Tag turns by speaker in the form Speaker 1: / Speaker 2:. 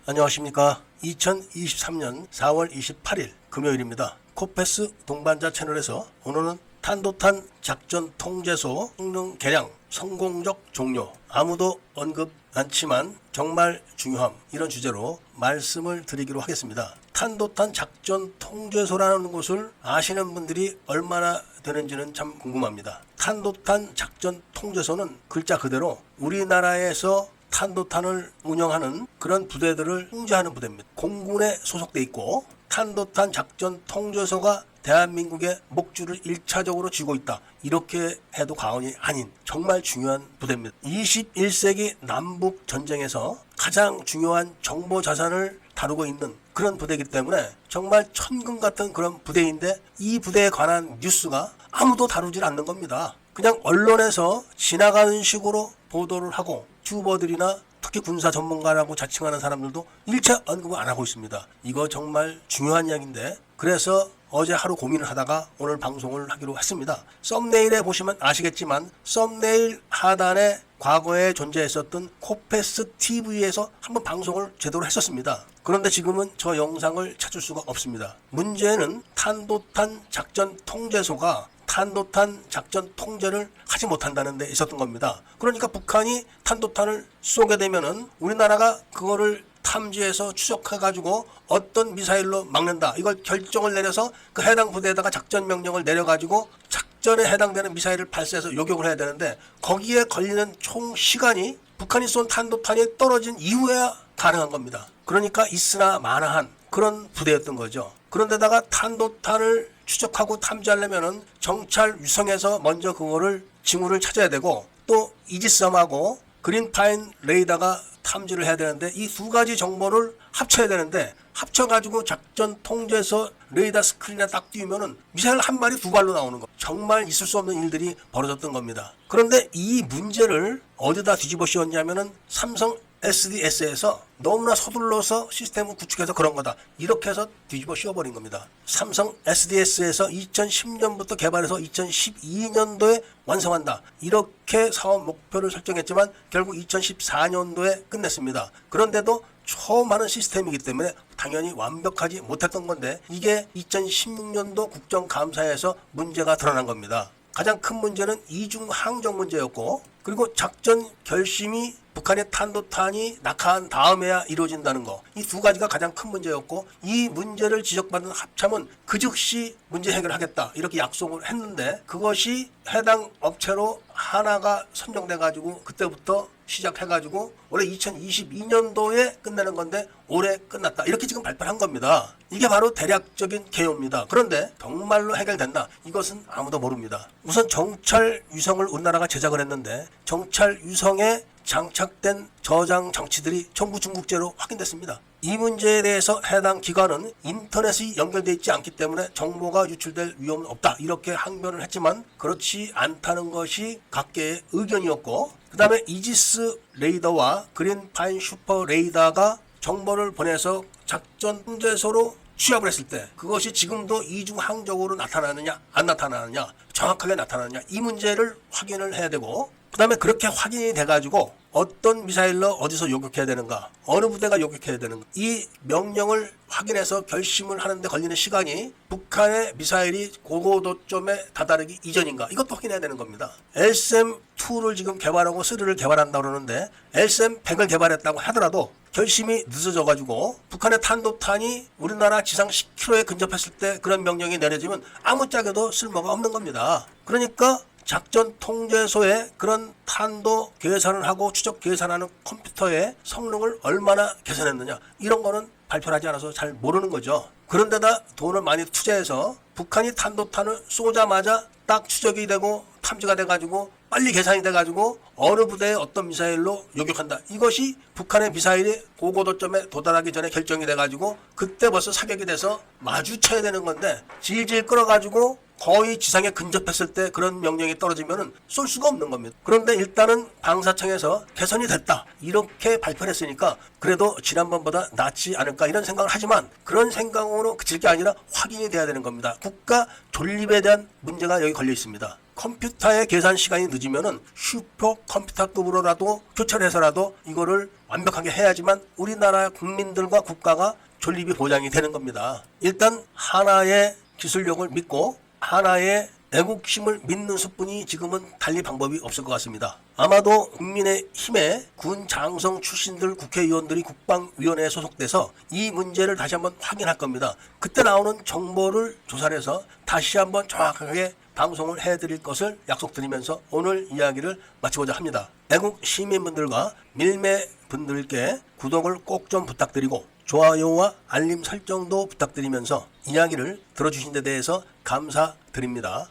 Speaker 1: 안녕하십니까. 2023년 4월 28일 금요일입니다. 코페스 동반자 채널에서 오늘은 탄도탄 작전 통제소 성능 개량 성공적 종료, 아무도 언급 않지만 정말 중요함, 이런 주제로 말씀을 드리기로 하겠습니다. 탄도탄 작전 통제소라는 곳을 아시는 분들이 얼마나 되는지는 참 궁금합니다. 탄도탄 작전 통제소는 글자 그대로 우리나라에서 탄도탄을 운영하는 그런 부대들을 통제하는 부대입니다. 공군에 소속돼 있고 탄도탄 작전 통제소가 대한민국의 목줄을 1차적으로 쥐고 있다, 이렇게 해도 과언이 아닌 정말 중요한 부대입니다. 21세기 남북 전쟁에서 가장 중요한 정보 자산을 다루고 있는 그런 부대이기 때문에 정말 천금 같은 그런 부대인데, 이 부대에 관한 뉴스가 아무도 다루질 않는 겁니다. 그냥 언론에서 지나가는 식으로 보도를 하고 튜버들이나 특히 군사 전문가라고 자칭하는 사람들도 일체 언급을 안 하고 있습니다. 이거 정말 중요한 이야기인데, 그래서 어제 하루 고민을 하다가 오늘 방송을 하기로 했습니다. 썸네일에 보시면 아시겠지만 썸네일 하단에 과거에 존재했었던 코페스 TV에서 한번 방송을 제대로 했었습니다. 그런데 지금은 저 영상을 찾을 수가 없습니다. 문제는 탄도탄 작전 통제소가 탄도탄 작전 통제를 하지 못한다는 데 있었던 겁니다. 그러니까 북한이 탄도탄을 쏘게 되면은 우리나라가 그거를 탐지해서 추적해가지고 어떤 미사일로 막는다, 이걸 결정을 내려서 그 해당 부대에다가 작전 명령을 내려가지고 작전에 해당되는 미사일을 발사해서 요격을 해야 되는데, 거기에 걸리는 총 시간이 북한이 쏜 탄도탄이 떨어진 이후에야 가능한 겁니다. 그러니까 있으나 마나한 그런 부대였던 거죠. 그런데다가 탄도탄을 추적하고 탐지하려면은 정찰 위성에서 먼저 그거를 징후를 찾아야 되고, 또 이지스함하고 그린파인 레이더가 탐지를 해야 되는데, 이 두 가지 정보를 합쳐야 되는데, 합쳐가지고 작전 통제소 레이더 스크린에 딱 띄우면은 미사일 한 발이 두 발로 나오는 거, 정말 있을 수 없는 일들이 벌어졌던 겁니다. 그런데 이 문제를 어디다 뒤집어 씌웠냐면은 삼성 SDS에서 너무나 서둘러서 시스템을 구축해서 그런 거다, 이렇게 해서 뒤집어 씌워버린 겁니다. 삼성 SDS에서 2010년부터 개발해서 2012년도에 완성한다, 이렇게 사업 목표를 설정했지만 결국 2014년도에 끝냈습니다. 그런데도 처음 하는 시스템이기 때문에 당연히 완벽하지 못했던 건데, 이게 2016년도 국정감사에서 문제가 드러난 겁니다. 가장 큰 문제는 이중 항적 문제였고, 그리고 작전 결심이 북한의 탄도탄이 낙하한 다음에야 이루어진다는 거, 이 두 가지가 가장 큰 문제였고, 이 문제를 지적받은 합참은 그 즉시 문제 해결하겠다, 이렇게 약속을 했는데, 그것이 해당 업체로 하나가 선정돼 가지고 그때부터 시작해가지고 올해 2022년도에 끝내는 건데 올해 끝났다, 이렇게 지금 발표를 한 겁니다. 이게 바로 대략적인 개요입니다. 그런데 정말로 해결된다, 이것은 아무도 모릅니다. 우선 정찰 위성을 우리나라가 제작을 했는데, 정찰 위성에 장착된 저장 장치들이 전부 중국제로 확인됐습니다. 이 문제에 대해서 해당 기관은 인터넷이 연결되어 있지 않기 때문에 정보가 유출될 위험은 없다, 이렇게 항변을 했지만 그렇지 않다는 것이 각계의 의견이었고, 그 다음에 이지스 레이더와 그린파인 슈퍼 레이더가 정보를 보내서 작전 통제소로 취합을 했을 때 그것이 지금도 이중 항적으로 나타나느냐 안 나타나느냐, 정확하게 나타나느냐, 이 문제를 확인을 해야 되고, 그 다음에 그렇게 확인이 돼가지고 어떤 미사일로 어디서 요격해야 되는가, 어느 부대가 요격해야 되는가, 이 명령을 확인해서 결심을 하는데 걸리는 시간이 북한의 미사일이 고고도점에 다다르기 이전인가, 이것도 확인해야 되는 겁니다. LSM-2를 지금 개발하고 3를 개발한다고 그러는데, LSM-100을 개발했다고 하더라도 결심이 늦어져가지고 북한의 탄도탄이 우리나라 지상 10km에 근접했을 때 그런 명령이 내려지면 아무짝에도 쓸모가 없는 겁니다. 그러니까 작전 통제소에 그런 탄도 계산을 하고 추적 계산하는 컴퓨터의 성능을 얼마나 개선했느냐, 이런 거는 발표를 하지 않아서 잘 모르는 거죠. 그런데다 돈을 많이 투자해서 북한이 탄도탄을 쏘자마자 딱 추적이 되고 탐지가 돼가지고 빨리 계산이 돼가지고 어느 부대에 어떤 미사일로 요격한다, 이것이 북한의 미사일이 고고도점에 도달하기 전에 결정이 돼가지고 그때 벌써 사격이 돼서 마주쳐야 되는 건데, 질질 끌어가지고 거의 지상에 근접했을 때 그런 명령이 떨어지면은 쏠 수가 없는 겁니다. 그런데 일단은 방사청에서 개선이 됐다, 이렇게 발표를 했으니까 그래도 지난번보다 낫지 않을까, 이런 생각을 하지만 그런 생각으로 그칠 게 아니라 확인이 돼야 되는 겁니다. 국가 존립에 대한 문제가 여기 걸려 있습니다. 컴퓨터의 계산 시간이 늦으면은 슈퍼컴퓨터급으로라도 교체해서라도 이거를 완벽하게 해야지만 우리나라 국민들과 국가가 존립이 보장이 되는 겁니다. 일단 하나의 기술력을 믿고 하나의 애국심을 믿는 수뿐이 지금은 달리 방법이 없을 것 같습니다. 아마도 국민의힘의 군 장성 출신들 국회의원들이 국방위원회에 소속돼서 이 문제를 다시 한번 확인할 겁니다. 그때 나오는 정보를 조사를 해서 다시 한번 정확하게 방송을 해드릴 것을 약속드리면서 오늘 이야기를 마치고자 합니다. 애국 시민분들과 밀매분들께 구독을 꼭 좀 부탁드리고 좋아요와 알림 설정도 부탁드리면서 이야기를 들어주신 데 대해서 감사드립니다.